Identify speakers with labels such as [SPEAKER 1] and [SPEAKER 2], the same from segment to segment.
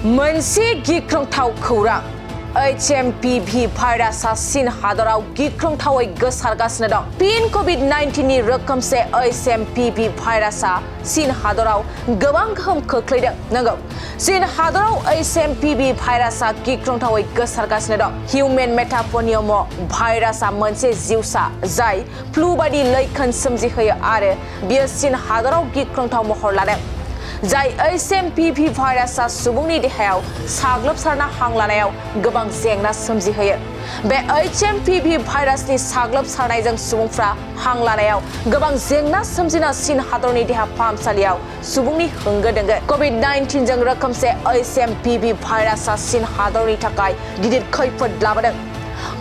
[SPEAKER 1] मोनसे गिख्रंथाव खौरां Hmpv भाइरासआ चीन हादराव गिख्रंथावै गोसारगासिनो दं। फिन COVID-19 नि रोखोमसे Hmpv भाइरासआ चीन हादराव गोबां गोहोम खोख्लैदों। नंगौ, चीन हादराव Hmpv भाइरासआ गिख्रंथावै गोसारगासिनो दं। Hmpv भाइरासआ मोनसे जिउसा जाय फ्लु बायदि लैखोन सोमजिहोयो आरो बियो चीन हादराव गिख्रंथाव महर लादों। जाय Hmpv भाइरासआ सुबुंनि देहायाव साग्लोबसारना हां लानायाव गोबां जेंना सोमजिहोयो। बे Hmpv भाइरासनि साग्लोबसारनायजों सुबुंफ्रा हां लानायाव गोबां जेंना सोमजिना चीन हादरनि देहा फाहामसालियाव सुबुंनि होंगो दोंगो। COVID-19 जों रोखोमसे Hmpv भाइरासआ चीन हादरनि थाखाय गिदिर खैफोद लाबोदों।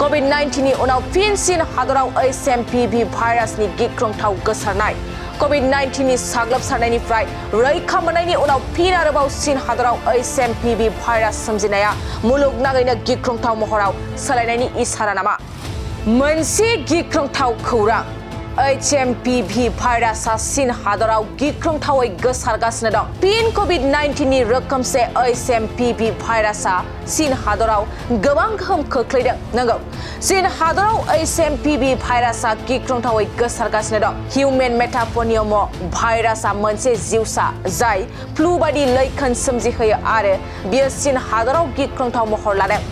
[SPEAKER 1] COVID-19 नि उनाव फिन चीन हादराव Hmpv भाइरासनि गिख्रंथाव गोसारनाय। COVID-19 नि साग्लोबसारनायनिफ्राय रैखा मोननायनि उनाव फिन आरोबाव चीन हादराव Hmpv भाइरास सोमजिनाया मुलुगनाङैनो गिख्रंथाव महराव सोलायनायनि इसारा नामा? मोनसे गिख्रंथाव खौरां Hmpv भाइरासआ चीन हादराव गिख्रंथावै गोसारगासिनो दं। फिन COVID-19 नि रोखोमसे Hmpv भाइरासआ चीन हादराव गोबां गोहोम खोख्लैदों। नंगौ, चीन हादराव Hmpv भाइरासआ गिख्रंथावै गोसारगासिनो दं। Hmpv भाइरासआ मोनसे जिउसा जाय फ्लु बायदि लैखोन सोमजिहोयो आरो बियो चीन हादराव गिख्रंथाव महर लादों।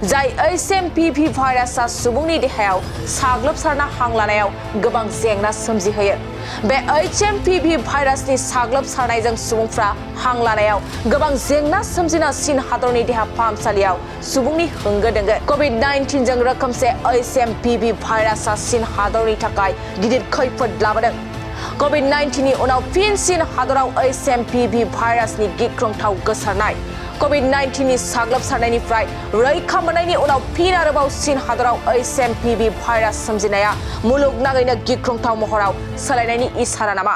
[SPEAKER 1] जाय Hmpv भाइरासआ सुबुंनि देहायाव साग्लोबसारना हां लानायाव गोबां जेंना सोमजिहोयो। बे Hmpv भाइरासनि साग्लोबसारनायजों सुबुंफ्रा हां लानायाव गोबां जेंना सोमजिना चीन हादरनि देहा फाहामसालियाव सुबुंनि होंगो दोंगो। COVID-19 जों रोखोमसे Hmpv भाइरासआ चीन हादरनि थाखाय गिदिर खैफोद लाबोदों। COVID-19 नि उनाव फिन चीन हादराव Hmpv भाइरासनि गिख्रंथाव गोसारनाय। COVID-19 नि साग्लोबसारनायनिफ्राय रैखा मोननायनि उनाव फिन आरोबाव चीन हादराव Hmpv भाइरास सोमजिनाया मुलुगनाङैनो गिख्रंथाव महराव सोलायनायनि इसारा नामा?